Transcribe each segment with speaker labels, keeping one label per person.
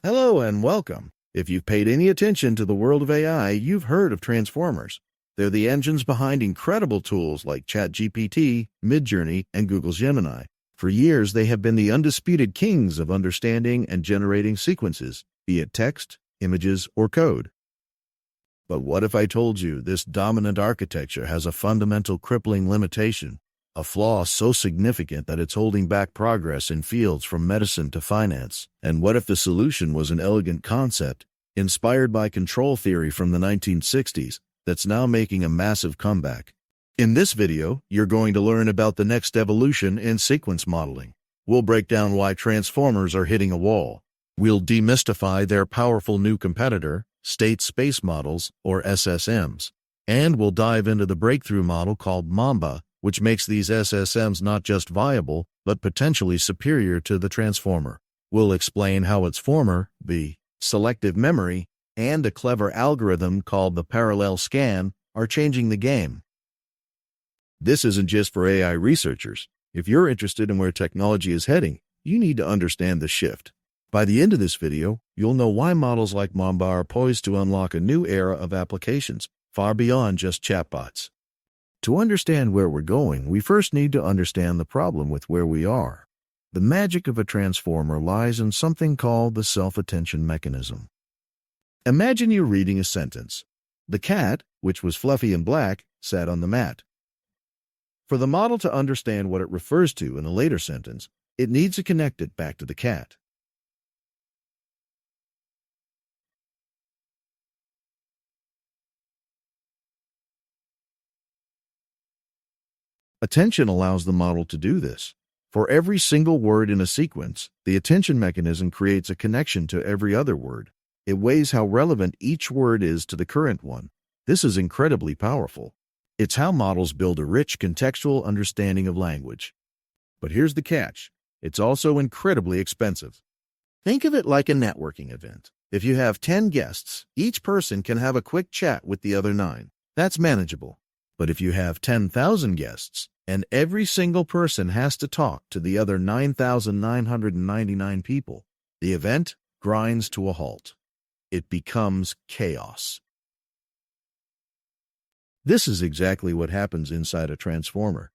Speaker 1: Hello and welcome. If you've paid any attention to the world of AI, you've heard of transformers. They're the engines behind incredible tools like ChatGPT, Midjourney, and Google's Gemini. For years, they have been the undisputed kings of understanding and generating sequences, be it text, images, or code. But what if I told you this dominant architecture has a fundamental crippling limitation, a flaw so significant that it's holding back progress in fields from medicine to finance? And what if the solution was an elegant concept, inspired by control theory from the 1960s, that's now making a massive comeback? In this video, you're going to learn about the next evolution in sequence modeling. We'll break down why transformers are hitting a wall. We'll demystify their powerful new competitor, state space models, or SSMs. And we'll dive into the breakthrough model called Mamba, which makes these SSMs not just viable, but potentially superior to the transformer. We'll explain how its former, the selective memory, and a clever algorithm called the parallel scan are changing the game. This isn't just for AI researchers. If you're interested in where technology is heading, you need to understand the shift. By the end of this video, you'll know why models like Mamba are poised to unlock a new era of applications, far beyond just chatbots. To understand where we're going, we first need to understand the problem with where we are. The magic of a transformer lies in something called the self-attention mechanism. Imagine you're reading a sentence. The cat, which was fluffy and black, sat on the mat. For the model to understand what it refers to in a later sentence, it needs to connect it back to the cat. Attention allows the model to do this. For every single word in a sequence, the attention mechanism creates a connection to every other word. It weighs how relevant each word is to the current one. This is incredibly powerful. It's how models build a rich contextual understanding of language. But here's the catch. It's also incredibly expensive. Think of it like a networking event. If you have 10 guests, each person can have a quick chat with the other 9. That's manageable. But if you have 10,000 guests, and every single person has to talk to the other 9,999 people, the event grinds to a halt. It becomes chaos. This is exactly what happens inside a transformer.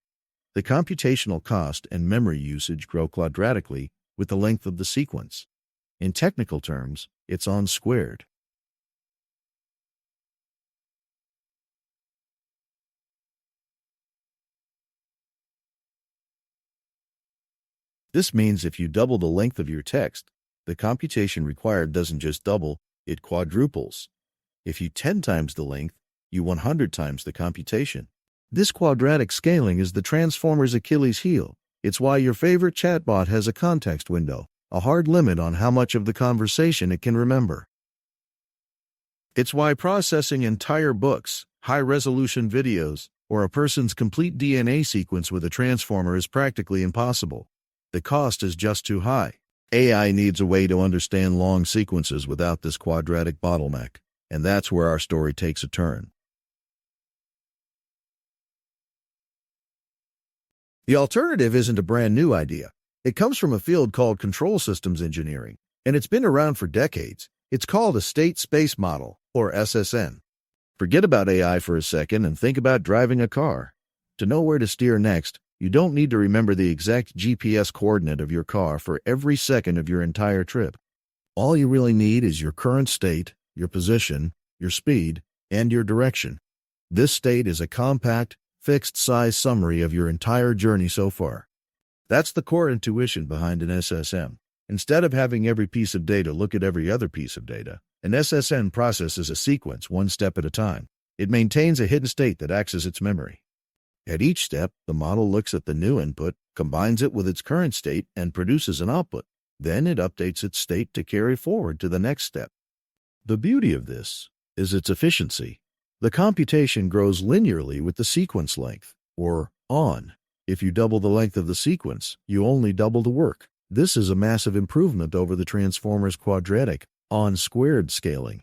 Speaker 1: The computational cost and memory usage grow quadratically with the length of the sequence. In technical terms, it's on squared. This means if you double the length of your text, the computation required doesn't just double, it quadruples. If you 10 times the length, you 100 times the computation. This quadratic scaling is the transformer's Achilles heel. It's why your favorite chatbot has a context window, a hard limit on how much of the conversation it can remember. It's why processing entire books, high-resolution videos, or a person's complete DNA sequence with a transformer is practically impossible. The cost is just too high. AI needs a way to understand long sequences without this quadratic bottleneck, and that's where our story takes a turn. The alternative isn't a brand new idea. It comes from a field called control systems engineering, and it's been around for decades. It's called a state space model, or SSN. Forget about AI for a second and think about driving a car. To know where to steer next, you don't need to remember the exact GPS coordinate of your car for every second of your entire trip. All you really need is your current state, your position, your speed, and your direction. This state is a compact, fixed-size summary of your entire journey so far. That's the core intuition behind an SSM. Instead of having every piece of data look at every other piece of data, an SSM processes a sequence one step at a time. It maintains a hidden state that acts as its memory. At each step, the model looks at the new input, combines it with its current state, and produces an output. Then it updates its state to carry forward to the next step. The beauty of this is its efficiency. The computation grows linearly with the sequence length, or on. If you double the length of the sequence, you only double the work. This is a massive improvement over the transformer's quadratic, on-squared scaling.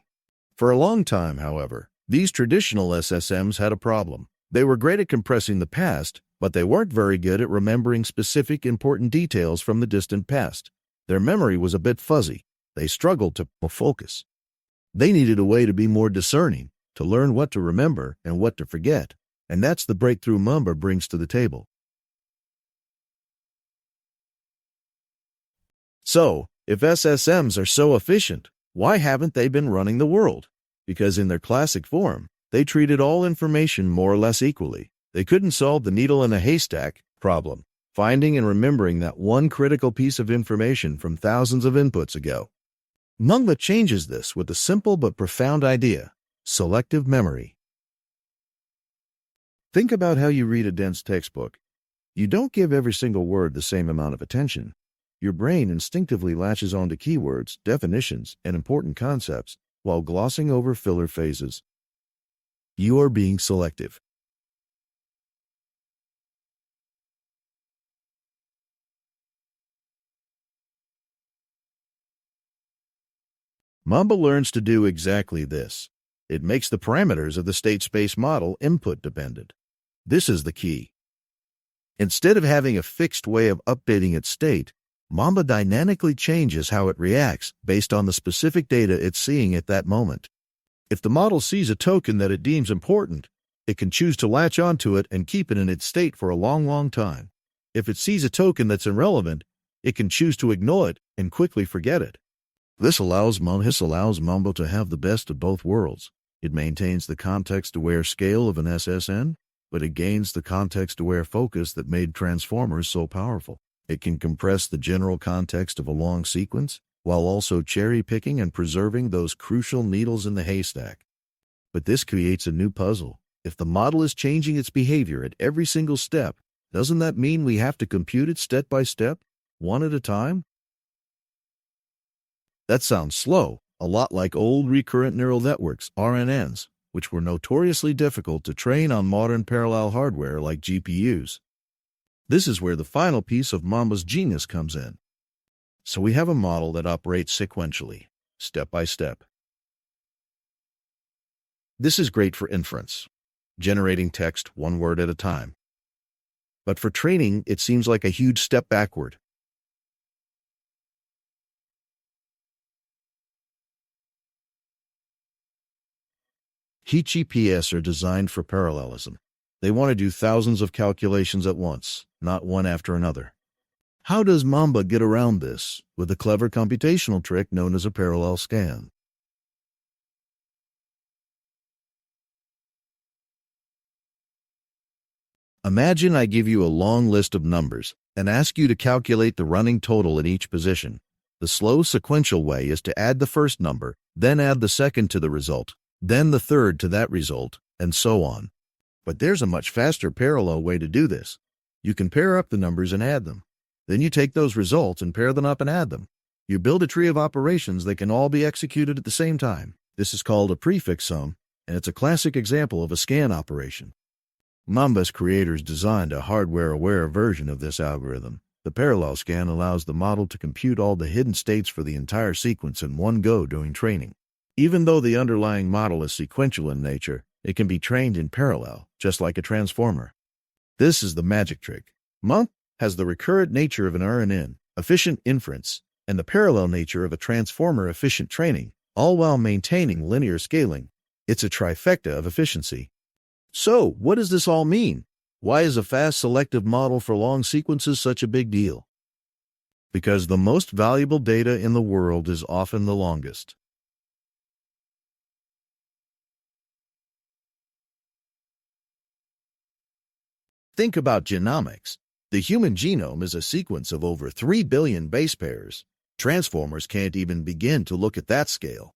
Speaker 1: For a long time, however, these traditional SSMs had a problem. They were great at compressing the past, but they weren't very good at remembering specific important details from the distant past. Their memory was a bit fuzzy. They struggled to focus. They needed a way to be more discerning, to learn what to remember and what to forget. And that's the breakthrough Mamba brings to the table. So, if SSMs are so efficient, why haven't they been running the world? Because in their classic form, they treated all information more or less equally. They couldn't solve the needle in a haystack problem, finding and remembering that one critical piece of information from thousands of inputs ago. Mamba changes this with a simple but profound idea: selective memory. Think about how you read a dense textbook. You don't give every single word the same amount of attention. Your brain instinctively latches onto keywords, definitions, and important concepts while glossing over filler phases. You are being selective. Mamba learns to do exactly this. It makes the parameters of the state space model input dependent. This is the key. Instead of having a fixed way of updating its state, Mamba dynamically changes how it reacts based on the specific data it's seeing at that moment. If the model sees a token that it deems important, it can choose to latch onto it and keep it in its state for a long time. If it sees a token that's irrelevant, it can choose to ignore it and quickly forget it. This allows Mamba to have the best of both worlds. It maintains the context-aware scale of an SSN, but it gains the context-aware focus that made transformers so powerful. It can compress the general context of a long sequence, while also cherry-picking and preserving those crucial needles in the haystack. But this creates a new puzzle. If the model is changing its behavior at every single step, doesn't that mean we have to compute it step by step, one at a time? That sounds slow, a lot like old recurrent neural networks, RNNs, which were notoriously difficult to train on modern parallel hardware like GPUs. This is where the final piece of Mamba's genius comes in. So we have a model that operates sequentially, step by step. This is great for inference, generating text one word at a time. But for training, it seems like a huge step backward. GPS are designed for parallelism. They want to do thousands of calculations at once, not one after another. How does Mamba get around this? With a clever computational trick known as a parallel scan. Imagine I give you a long list of numbers and ask you to calculate the running total in each position. The slow sequential way is to add the first number, then add the second to the result, then the third to that result, and so on. But there's a much faster parallel way to do this. You can pair up the numbers and add them. Then you take those results and pair them up and add them. You build a tree of operations that can all be executed at the same time. This is called a prefix sum, and it's a classic example of a scan operation. Mamba's creators designed a hardware-aware version of this algorithm. The parallel scan allows the model to compute all the hidden states for the entire sequence in one go during training. Even though the underlying model is sequential in nature, it can be trained in parallel, just like a transformer. This is the magic trick. Mamba has the recurrent nature of an RNN, efficient inference, and the parallel nature of a transformer, efficient training, all while maintaining linear scaling. It's a trifecta of efficiency. So, what does this all mean? Why is a fast selective model for long sequences such a big deal? Because the most valuable data in the world is often the longest. Think about genomics. The human genome is a sequence of over 3 billion base pairs. Transformers can't even begin to look at that scale.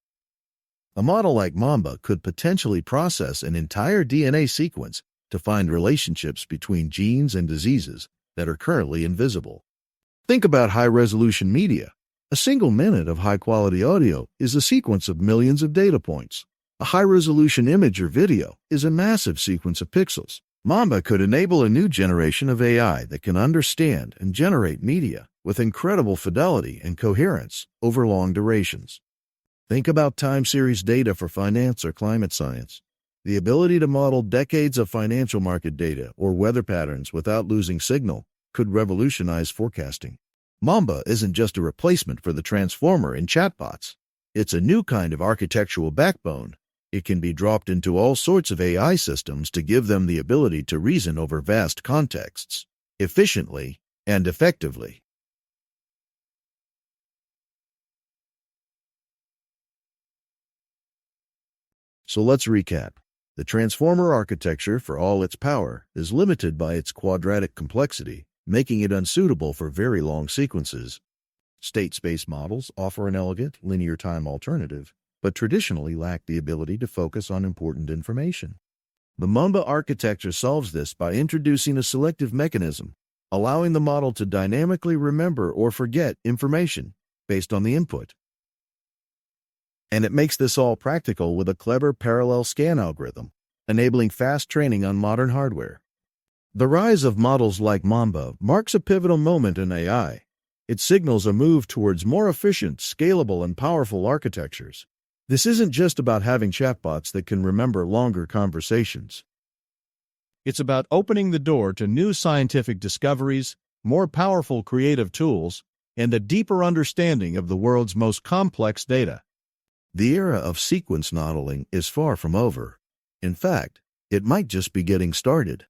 Speaker 1: A model like Mamba could potentially process an entire DNA sequence to find relationships between genes and diseases that are currently invisible. Think about high-resolution media. A single minute of high-quality audio is a sequence of millions of data points. A high-resolution image or video is a massive sequence of pixels. Mamba could enable a new generation of AI that can understand and generate media with incredible fidelity and coherence over long durations. Think about time series data for finance or climate science. The ability to model decades of financial market data or weather patterns without losing signal could revolutionize forecasting. Mamba isn't just a replacement for the transformer in chatbots. It's a new kind of architectural backbone. It can be dropped into all sorts of AI systems to give them the ability to reason over vast contexts, efficiently and effectively. So let's recap. The transformer architecture, for all its power, is limited by its quadratic complexity, making it unsuitable for very long sequences. State space models offer an elegant, linear time alternative, but traditionally lack the ability to focus on important information. The Mamba architecture solves this by introducing a selective mechanism, allowing the model to dynamically remember or forget information based on the input. And it makes this all practical with a clever parallel scan algorithm, enabling fast training on modern hardware. The rise of models like Mamba marks a pivotal moment in AI. It signals a move towards more efficient, scalable, and powerful architectures. This isn't just about having chatbots that can remember longer conversations. It's about opening the door to new scientific discoveries, more powerful creative tools, and a deeper understanding of the world's most complex data. The era of sequence modeling is far from over. In fact, it might just be getting started.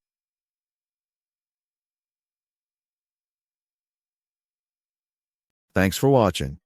Speaker 1: Thanks for watching.